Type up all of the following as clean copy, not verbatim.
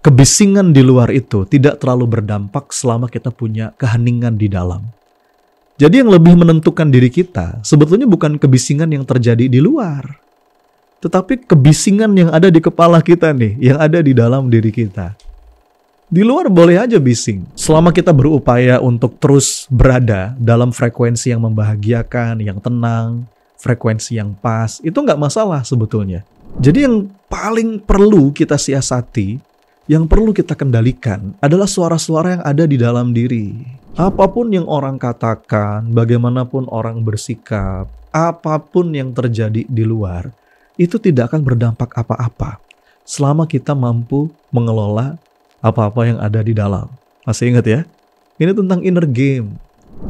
kebisingan di luar itu tidak terlalu berdampak selama kita punya keheningan di dalam. Jadi yang lebih menentukan diri kita sebetulnya bukan kebisingan yang terjadi di luar, tetapi kebisingan yang ada di kepala kita nih, yang ada di dalam diri kita. Di luar boleh aja bising, selama kita berupaya untuk terus berada dalam frekuensi yang membahagiakan, yang tenang, frekuensi yang pas, itu nggak masalah sebetulnya. Jadi yang paling perlu kita siasati, yang perlu kita kendalikan adalah suara-suara yang ada di dalam diri. Apapun yang orang katakan, bagaimanapun orang bersikap, apapun yang terjadi di luar, itu tidak akan berdampak apa-apa selama kita mampu mengelola apa-apa yang ada di dalam. Masih ingat ya? Ini tentang inner game.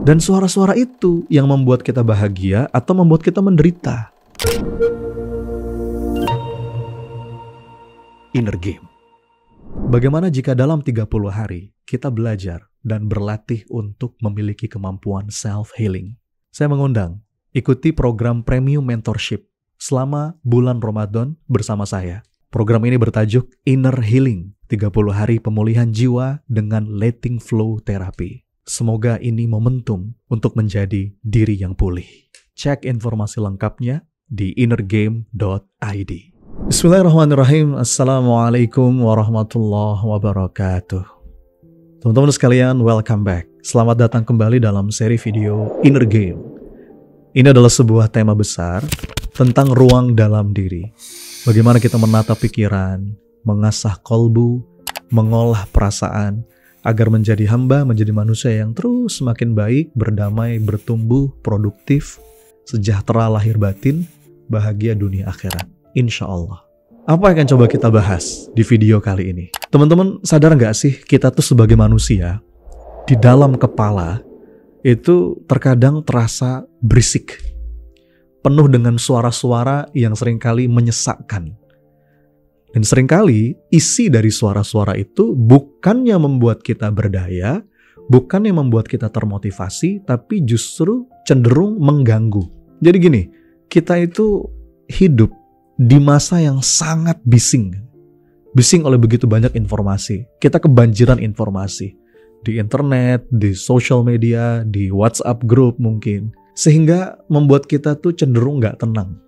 Dan suara-suara itu yang membuat kita bahagia atau membuat kita menderita. Inner game. Bagaimana jika dalam 30 hari kita belajar dan berlatih untuk memiliki kemampuan self-healing? Saya mengundang, ikuti program Premium Mentorship selama bulan Ramadan bersama saya. Program ini bertajuk Inner Healing, 30 hari pemulihan jiwa dengan letting flow terapi. Semoga ini momentum untuk menjadi diri yang pulih. Cek informasi lengkapnya di innergame.id. Bismillahirrahmanirrahim. Assalamualaikum warahmatullahi wabarakatuh. Teman-teman sekalian, welcome back. Selamat datang kembali dalam seri video Inner Game. Ini adalah sebuah tema besar tentang ruang dalam diri. Bagaimana kita menata pikiran, mengasah kolbu, mengolah perasaan, agar menjadi hamba, menjadi manusia yang terus semakin baik, berdamai, bertumbuh, produktif, sejahtera lahir batin, bahagia dunia akhirat. Insya Allah. Apa yang akan coba kita bahas di video kali ini? Teman-teman sadar nggak sih, kita tuh sebagai manusia, di dalam kepala, itu terkadang terasa berisik. Penuh dengan suara-suara yang seringkali menyesakkan. Dan seringkali isi dari suara-suara itu bukannya membuat kita berdaya, bukannya membuat kita termotivasi, tapi justru cenderung mengganggu. Jadi gini, kita itu hidup di masa yang sangat bising. Bising oleh begitu banyak informasi. Kita kebanjiran informasi. Di internet, di social media, di WhatsApp group mungkin. Sehingga membuat kita tuh cenderung gak tenang.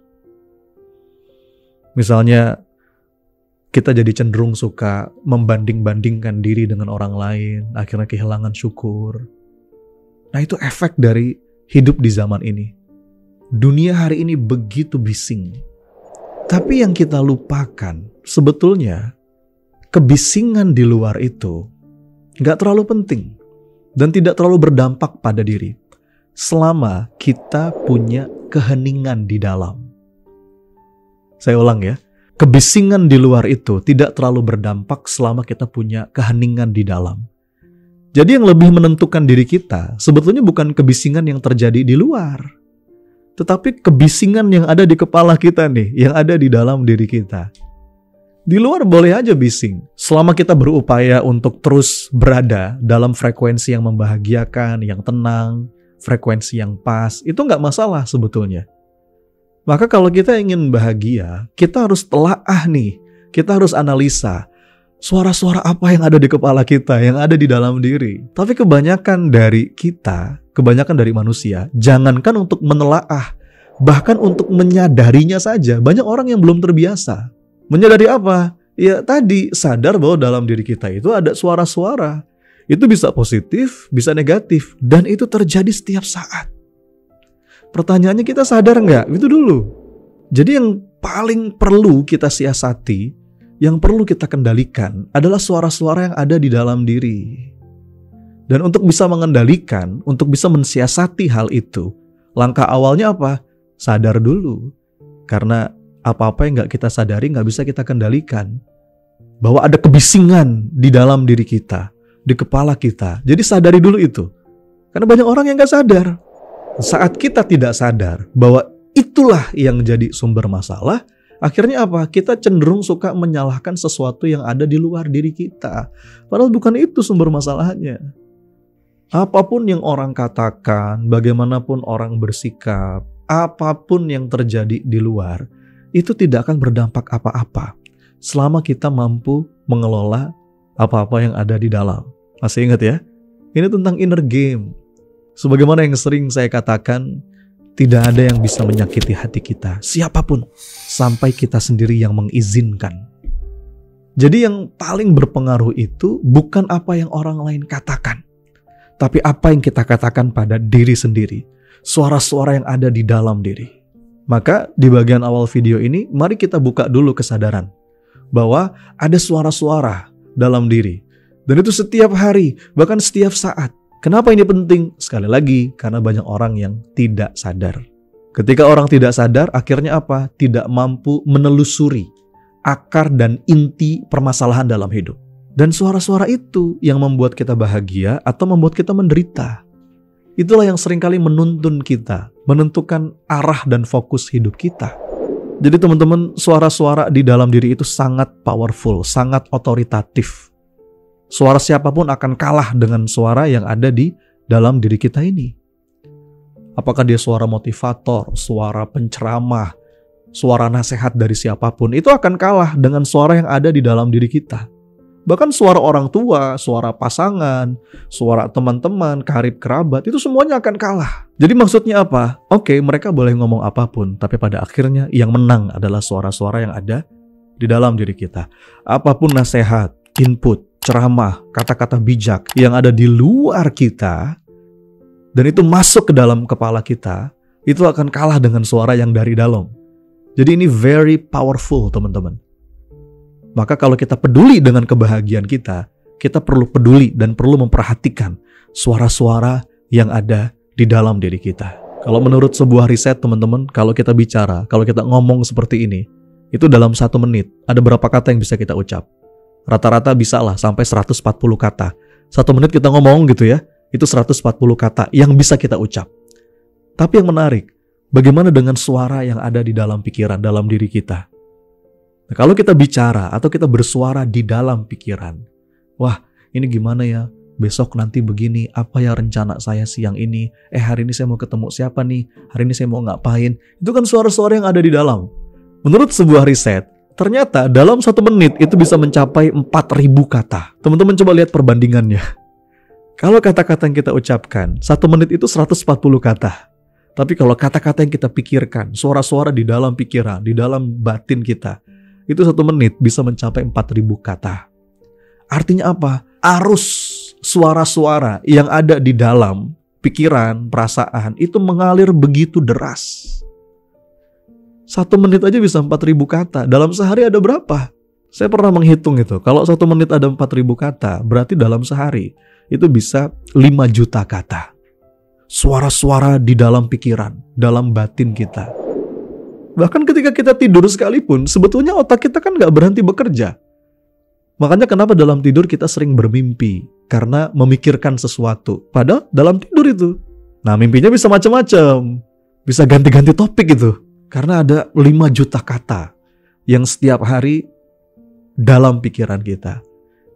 Misalnya, kita jadi cenderung suka membanding-bandingkan diri dengan orang lain, akhirnya kehilangan syukur. Nah, itu efek dari hidup di zaman ini. Dunia hari ini begitu bising. Tapi yang kita lupakan, sebetulnya kebisingan di luar itu gak terlalu penting dan tidak terlalu berdampak pada diri selama kita punya keheningan di dalam. Saya ulang ya. Kebisingan di luar itu tidak terlalu berdampak selama kita punya keheningan di dalam. Jadi yang lebih menentukan diri kita sebetulnya bukan kebisingan yang terjadi di luar, tetapi kebisingan yang ada di kepala kita nih, yang ada di dalam diri kita. Di luar boleh aja bising, selama kita berupaya untuk terus berada dalam frekuensi yang membahagiakan, yang tenang, frekuensi yang pas, itu nggak masalah sebetulnya. Maka kalau kita ingin bahagia, kita harus telaah nih. Kita harus analisa suara-suara apa yang ada di kepala kita, yang ada di dalam diri. Tapi kebanyakan dari kita, kebanyakan dari manusia, jangankan untuk menelaah, bahkan untuk menyadarinya saja. Banyak orang yang belum terbiasa. Menyadari apa? Ya tadi, sadar bahwa dalam diri kita itu ada suara-suara. Itu bisa positif, bisa negatif. Dan itu terjadi setiap saat. Pertanyaannya, kita sadar nggak? Itu dulu. Jadi yang paling perlu kita siasati, yang perlu kita kendalikan adalah suara-suara yang ada di dalam diri. Dan untuk bisa mengendalikan, untuk bisa mensiasati hal itu, langkah awalnya apa? Sadar dulu. Karena apa-apa yang nggak kita sadari nggak bisa kita kendalikan. Bahwa ada kebisingan di dalam diri kita, di kepala kita. Jadi sadari dulu itu. Karena banyak orang yang nggak sadar. Saat kita tidak sadar bahwa itulah yang jadi sumber masalah, akhirnya apa? Kita cenderung suka menyalahkan sesuatu yang ada di luar diri kita. Padahal bukan itu sumber masalahnya. Apapun yang orang katakan, bagaimanapun orang bersikap, apapun yang terjadi di luar, itu tidak akan berdampak apa-apa selama kita mampu mengelola apa-apa yang ada di dalam. Masih ingat ya? Ini tentang inner game. Sebagaimana yang sering saya katakan, tidak ada yang bisa menyakiti hati kita, siapapun, sampai kita sendiri yang mengizinkan. Jadi yang paling berpengaruh itu bukan apa yang orang lain katakan, tapi apa yang kita katakan pada diri sendiri. Suara-suara yang ada di dalam diri. Maka di bagian awal video ini, mari kita buka dulu kesadaran bahwa ada suara-suara dalam diri. Dan itu setiap hari, bahkan setiap saat. Kenapa ini penting? Sekali lagi, karena banyak orang yang tidak sadar. Ketika orang tidak sadar, akhirnya apa? Tidak mampu menelusuri akar dan inti permasalahan dalam hidup. Dan suara-suara itu yang membuat kita bahagia atau membuat kita menderita. Itulah yang seringkali menuntun kita, menentukan arah dan fokus hidup kita. Jadi teman-teman, suara-suara di dalam diri itu sangat powerful, sangat otoritatif. Suara siapapun akan kalah dengan suara yang ada di dalam diri kita ini. Apakah dia suara motivator, suara penceramah, suara nasihat dari siapapun, itu akan kalah dengan suara yang ada di dalam diri kita. Bahkan suara orang tua, suara pasangan, suara teman-teman, karib kerabat, itu semuanya akan kalah. Jadi maksudnya apa? Oke, mereka boleh ngomong apapun, tapi pada akhirnya yang menang adalah suara-suara yang ada di dalam diri kita. Apapun nasihat, input, ceramah, kata-kata bijak yang ada di luar kita, dan itu masuk ke dalam kepala kita, itu akan kalah dengan suara yang dari dalam. Jadi ini very powerful, teman-teman. Maka kalau kita peduli dengan kebahagiaan kita perlu peduli dan perlu memperhatikan suara-suara yang ada di dalam diri kita. Kalau menurut sebuah riset, teman-teman, kalau kita bicara, kalau kita ngomong seperti ini, itu dalam 1 menit, ada berapa kata yang bisa kita ucap? Rata-rata bisa lah sampai 140 kata. 1 menit kita ngomong gitu ya, itu 140 kata yang bisa kita ucap. Tapi yang menarik, bagaimana dengan suara yang ada di dalam pikiran, dalam diri kita? Nah, kalau kita bicara atau kita bersuara di dalam pikiran, wah ini gimana ya, besok nanti begini, apa ya rencana saya siang ini, hari ini saya mau ketemu siapa nih, hari ini saya mau ngapain, itu kan suara-suara yang ada di dalam. Menurut sebuah riset, ternyata dalam 1 menit itu bisa mencapai 4.000 kata. Teman-teman coba lihat perbandingannya. Kalau kata-kata yang kita ucapkan, 1 menit itu 140 kata. Tapi kalau kata-kata yang kita pikirkan, suara-suara di dalam pikiran, di dalam batin kita, itu 1 menit bisa mencapai 4.000 kata. Artinya apa? Arus suara-suara yang ada di dalam pikiran, perasaan, itu mengalir begitu deras. 1 menit aja bisa 4.000 kata. Dalam sehari ada berapa? Saya pernah menghitung itu. Kalau 1 menit ada 4.000 kata, berarti dalam sehari itu bisa 5 juta kata. Suara-suara di dalam pikiran, dalam batin kita. Bahkan ketika kita tidur sekalipun, sebetulnya otak kita kan gak berhenti bekerja. Makanya kenapa dalam tidur kita sering bermimpi? Karena memikirkan sesuatu. Padahal dalam tidur itu. Nah, mimpinya bisa macam-macam. Bisa ganti-ganti topik itu. Karena ada 5 juta kata yang setiap hari dalam pikiran kita.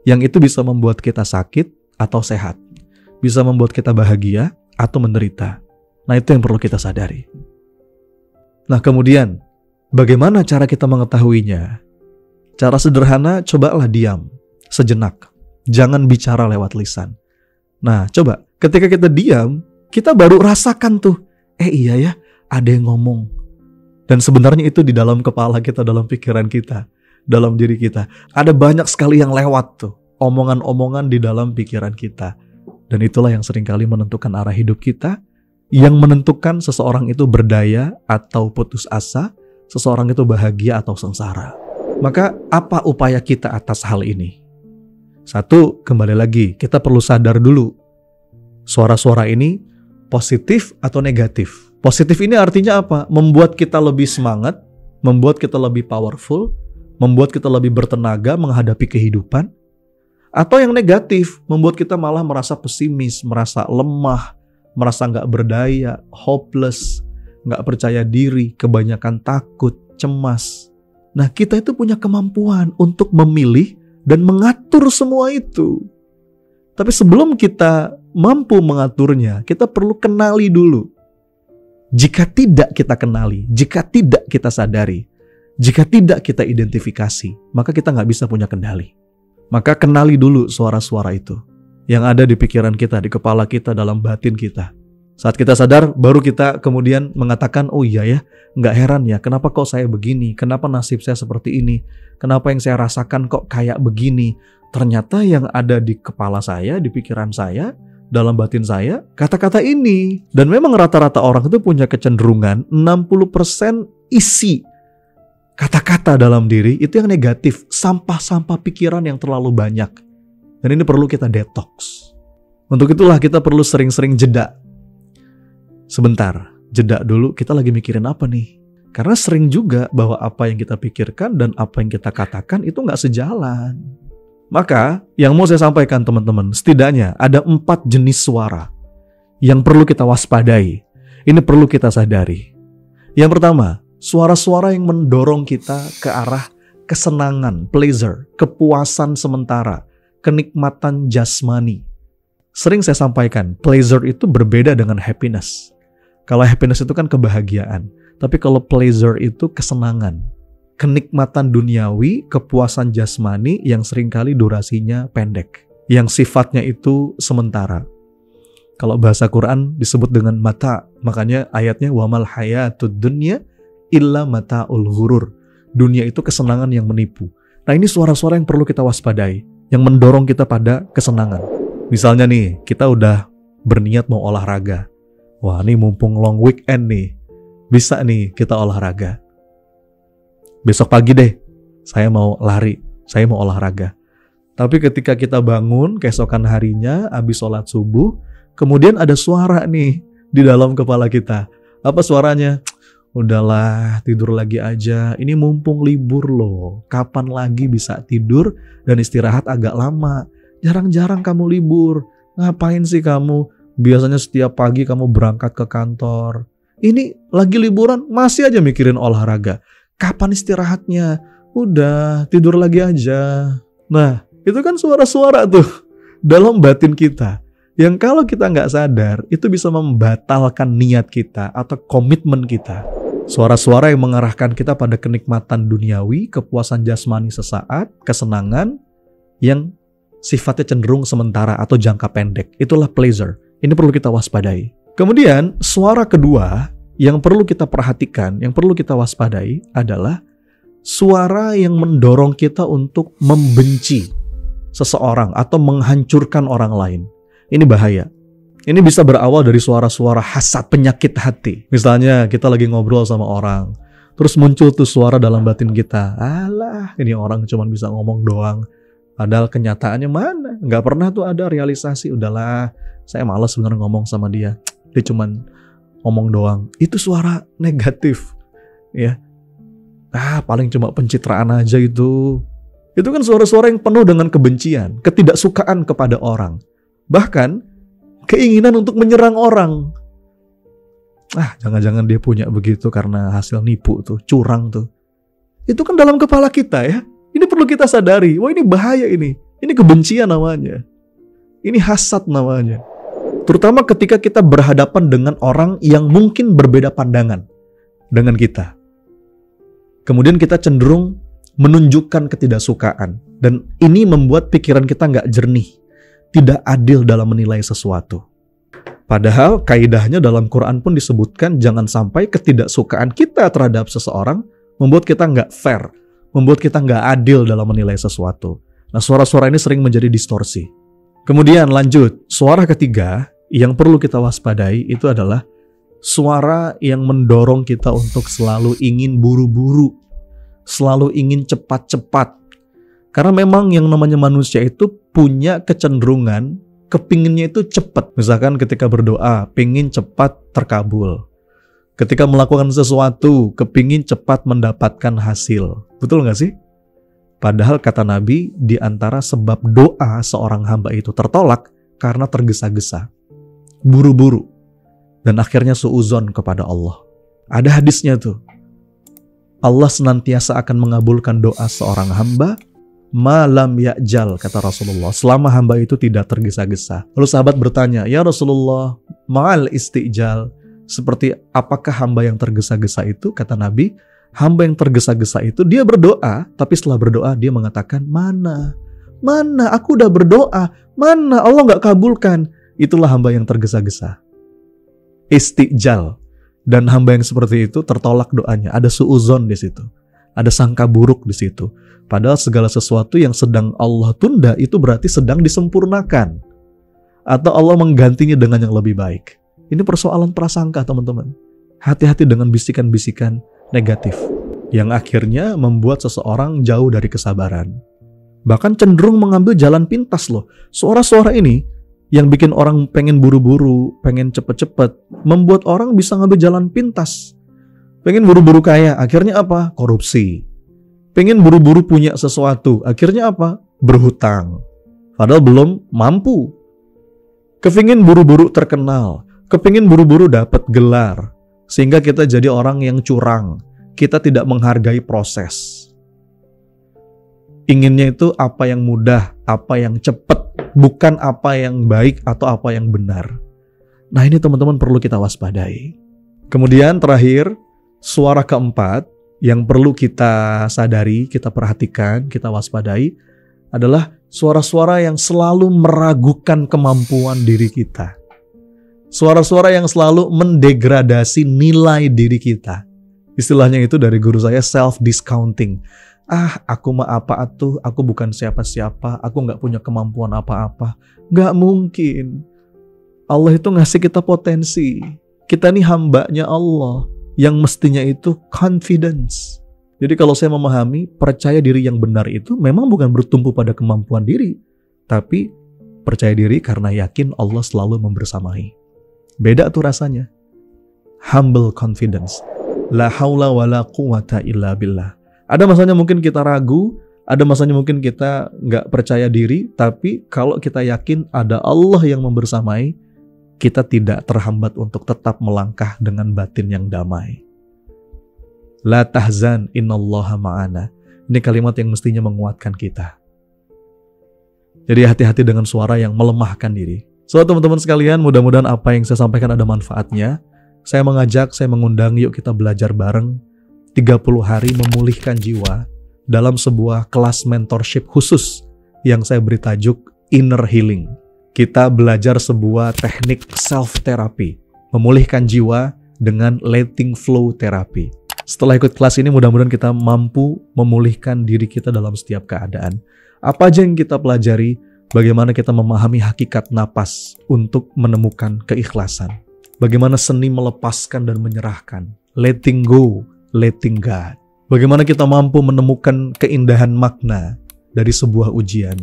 Yang itu bisa membuat kita sakit atau sehat. Bisa membuat kita bahagia atau menderita. Nah, itu yang perlu kita sadari. Nah, kemudian bagaimana cara kita mengetahuinya? Cara sederhana, cobalah diam sejenak. Jangan bicara lewat lisan. Nah, coba ketika kita diam, kita baru rasakan tuh, iya ya, ada yang ngomong. Dan sebenarnya itu di dalam kepala kita, dalam pikiran kita, dalam diri kita. Ada banyak sekali yang lewat tuh, omongan-omongan di dalam pikiran kita. Dan itulah yang seringkali menentukan arah hidup kita, yang menentukan seseorang itu berdaya atau putus asa, seseorang itu bahagia atau sengsara. Maka apa upaya kita atas hal ini? 1, kembali lagi, kita perlu sadar dulu. Suara-suara ini positif atau negatif? Positif ini artinya apa? Membuat kita lebih semangat, membuat kita lebih powerful, membuat kita lebih bertenaga menghadapi kehidupan. Atau yang negatif, membuat kita malah merasa pesimis, merasa lemah, merasa nggak berdaya, hopeless, nggak percaya diri, kebanyakan takut, cemas. Nah, kita itu punya kemampuan untuk memilih dan mengatur semua itu. Tapi sebelum kita mampu mengaturnya, kita perlu kenali dulu. Jika tidak kita kenali, jika tidak kita sadari, jika tidak kita identifikasi, maka kita nggak bisa punya kendali. Maka kenali dulu suara-suara itu yang ada di pikiran kita, di kepala kita, dalam batin kita. Saat kita sadar, baru kita kemudian mengatakan, oh iya ya, nggak heran ya, kenapa kok saya begini? Kenapa nasib saya seperti ini? Kenapa yang saya rasakan kok kayak begini? Ternyata yang ada di kepala saya, di pikiran saya, dalam batin saya, kata-kata ini. Dan memang rata-rata orang itu punya kecenderungan 60% isi kata-kata dalam diri itu yang negatif, sampah-sampah pikiran yang terlalu banyak. Dan ini perlu kita detox. Untuk itulah kita perlu sering-sering jeda. Sebentar, jeda dulu, kita lagi mikirin apa nih? Karena sering juga bahwa apa yang kita pikirkan dan apa yang kita katakan itu nggak sejalan. Maka yang mau saya sampaikan teman-teman, setidaknya ada 4 jenis suara yang perlu kita waspadai. Ini perlu kita sadari. Yang pertama, suara-suara yang mendorong kita ke arah kesenangan, pleasure, kepuasan sementara, kenikmatan jasmani. Sering saya sampaikan, pleasure itu berbeda dengan happiness. Kalau happiness itu kan kebahagiaan, tapi kalau pleasure itu kesenangan, kenikmatan duniawi, kepuasan jasmani yang seringkali durasinya pendek, yang sifatnya itu sementara. Kalau bahasa Quran disebut dengan mata, makanya ayatnya wamal hayatud dunya illa mata'ul ghurur. Dunia itu kesenangan yang menipu. Nah, ini suara-suara yang perlu kita waspadai, yang mendorong kita pada kesenangan. Misalnya nih, kita udah berniat mau olahraga. Wah, ini mumpung long weekend nih, bisa nih kita olahraga. Besok pagi deh, saya mau lari, saya mau olahraga. Tapi ketika kita bangun keesokan harinya, habis sholat subuh, kemudian ada suara nih di dalam kepala kita. Apa suaranya? Udahlah, tidur lagi aja. Ini mumpung libur loh. Kapan lagi bisa tidur dan istirahat agak lama? Jarang-jarang kamu libur. Ngapain sih kamu? Biasanya setiap pagi kamu berangkat ke kantor. Ini lagi liburan masih aja mikirin olahraga. Kapan istirahatnya? Udah, tidur lagi aja. Nah, itu kan suara-suara tuh dalam batin kita. Yang kalau kita nggak sadar, itu bisa membatalkan niat kita atau komitmen kita. Suara-suara yang mengarahkan kita pada kenikmatan duniawi, kepuasan jasmani sesaat, kesenangan yang sifatnya cenderung sementara atau jangka pendek. Itulah pleasure. Ini perlu kita waspadai. Kemudian, suara kedua yang perlu kita perhatikan, yang perlu kita waspadai adalah suara yang mendorong kita untuk membenci seseorang atau menghancurkan orang lain. Ini bahaya. Ini bisa berawal dari suara-suara hasad, penyakit hati. Misalnya kita lagi ngobrol sama orang, terus muncul tuh suara dalam batin kita. Alah, ini orang cuma bisa ngomong doang. Padahal kenyataannya mana? Nggak pernah tuh ada realisasi. Udahlah, saya malas sebenarnya ngomong sama dia. Dia cuma ngomong doang. Itu suara negatif. Ya. Paling cuma pencitraan aja itu. Itu kan suara-suara yang penuh dengan kebencian, ketidaksukaan kepada orang. Bahkan keinginan untuk menyerang orang. Jangan-jangan dia punya begitu karena hasil nipu tuh, curang tuh. Itu kan dalam kepala kita ya. Ini perlu kita sadari. Wah, ini bahaya ini. Ini kebencian namanya. Ini hasad namanya. Terutama ketika kita berhadapan dengan orang yang mungkin berbeda pandangan dengan kita. Kemudian kita cenderung menunjukkan ketidaksukaan. Dan ini membuat pikiran kita nggak jernih. Tidak adil dalam menilai sesuatu. Padahal kaidahnya dalam Quran pun disebutkan jangan sampai ketidaksukaan kita terhadap seseorang membuat kita nggak fair. Membuat kita nggak adil dalam menilai sesuatu. Nah, suara-suara ini sering menjadi distorsi. Kemudian lanjut, suara ketiga yang perlu kita waspadai itu adalah suara yang mendorong kita untuk selalu ingin buru-buru, selalu ingin cepat-cepat. Karena memang yang namanya manusia itu punya kecenderungan, kepinginnya itu cepat. Misalkan ketika berdoa, pingin cepat terkabul. Ketika melakukan sesuatu, kepingin cepat mendapatkan hasil. Betul nggak sih? Padahal kata Nabi, di antara sebab doa seorang hamba itu tertolak karena tergesa-gesa, buru-buru, dan akhirnya suuzon kepada Allah. Ada hadisnya tuh. Allah senantiasa akan mengabulkan doa seorang hamba malam ya'jal, kata Rasulullah, selama hamba itu tidak tergesa-gesa. Lalu sahabat bertanya, ya Rasulullah, ma'al istijal, seperti apakah hamba yang tergesa-gesa itu? Kata Nabi, hamba yang tergesa-gesa itu dia berdoa, tapi setelah berdoa dia mengatakan, mana Mana? Aku udah berdoa. Mana? Allah nggak kabulkan. Itulah hamba yang tergesa-gesa. Istijal. Dan hamba yang seperti itu tertolak doanya. Ada suuzon di situ. Ada sangka buruk di situ. Padahal segala sesuatu yang sedang Allah tunda itu berarti sedang disempurnakan. Atau Allah menggantinya dengan yang lebih baik. Ini persoalan prasangka, teman-teman. Hati-hati dengan bisikan-bisikan negatif yang akhirnya membuat seseorang jauh dari kesabaran. Bahkan cenderung mengambil jalan pintas loh. Suara-suara ini yang bikin orang pengen buru-buru, pengen cepet-cepet, membuat orang bisa ngambil jalan pintas. Pengen buru-buru kaya, akhirnya apa? Korupsi. Pengen buru-buru punya sesuatu, akhirnya apa? Berhutang. Padahal belum mampu. Kepingin buru-buru terkenal, kepingin buru-buru dapat gelar, sehingga kita jadi orang yang curang. Kita tidak menghargai proses. Inginnya itu apa yang mudah, apa yang cepat, bukan apa yang baik atau apa yang benar. Nah, ini teman-teman perlu kita waspadai. Kemudian terakhir, suara keempat yang perlu kita sadari, kita perhatikan, kita waspadai adalah suara-suara yang selalu meragukan kemampuan diri kita. Suara-suara yang selalu mendegradasi nilai diri kita. Istilahnya itu dari guru saya, self-discounting. Aku mah apa atuh, aku bukan siapa-siapa, aku gak punya kemampuan apa-apa. Gak mungkin. Allah itu ngasih kita potensi. Kita ini hambanya Allah yang mestinya itu confidence. Jadi kalau saya memahami, percaya diri yang benar itu memang bukan bertumpu pada kemampuan diri, tapi percaya diri karena yakin Allah selalu membersamai. Beda tuh rasanya. Humble confidence. La haula wa la quwata illa billah. Ada masanya mungkin kita ragu, ada masanya mungkin kita nggak percaya diri, tapi kalau kita yakin ada Allah yang membersamai, kita tidak terhambat untuk tetap melangkah dengan batin yang damai. La tahzan innallaha ma'ana. Ini kalimat yang mestinya menguatkan kita. Jadi hati-hati dengan suara yang melemahkan diri. So teman-teman sekalian, mudah-mudahan apa yang saya sampaikan ada manfaatnya. Saya mengundang, yuk kita belajar bareng 30 hari memulihkan jiwa dalam sebuah kelas mentorship khusus yang saya beri tajuk Inner Healing. Kita belajar sebuah teknik self-therapy, memulihkan jiwa dengan letting flow therapy. Setelah ikut kelas ini mudah-mudahan kita mampu memulihkan diri kita dalam setiap keadaan. Apa aja yang kita pelajari, bagaimana kita memahami hakikat napas untuk menemukan keikhlasan. Bagaimana seni melepaskan dan menyerahkan, letting go, letting God. Bagaimana kita mampu menemukan keindahan makna dari sebuah ujian.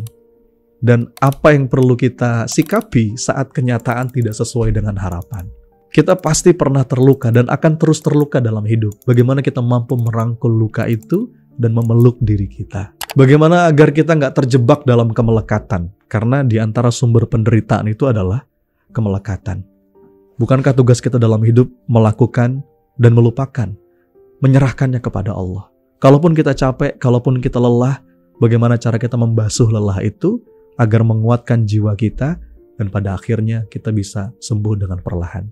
Dan apa yang perlu kita sikapi saat kenyataan tidak sesuai dengan harapan. Kita pasti pernah terluka dan akan terus terluka dalam hidup. Bagaimana kita mampu merangkul luka itu dan memeluk diri kita. Bagaimana agar kita nggak terjebak dalam kemelekatan. Karena di antara sumber penderitaan itu adalah kemelekatan. Bukankah tugas kita dalam hidup melakukan dan melupakan? Menyerahkannya kepada Allah. Kalaupun kita capek, kalaupun kita lelah, bagaimana cara kita membasuh lelah itu agar menguatkan jiwa kita dan pada akhirnya kita bisa sembuh dengan perlahan.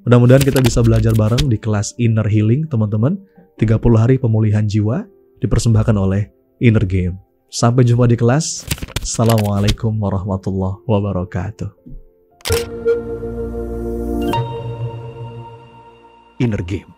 Mudah-mudahan kita bisa belajar bareng di kelas Inner Healing, teman-teman. 30 hari pemulihan jiwa dipersembahkan oleh Inner Game. Sampai jumpa di kelas. Assalamualaikum warahmatullahi wabarakatuh. Inner Game.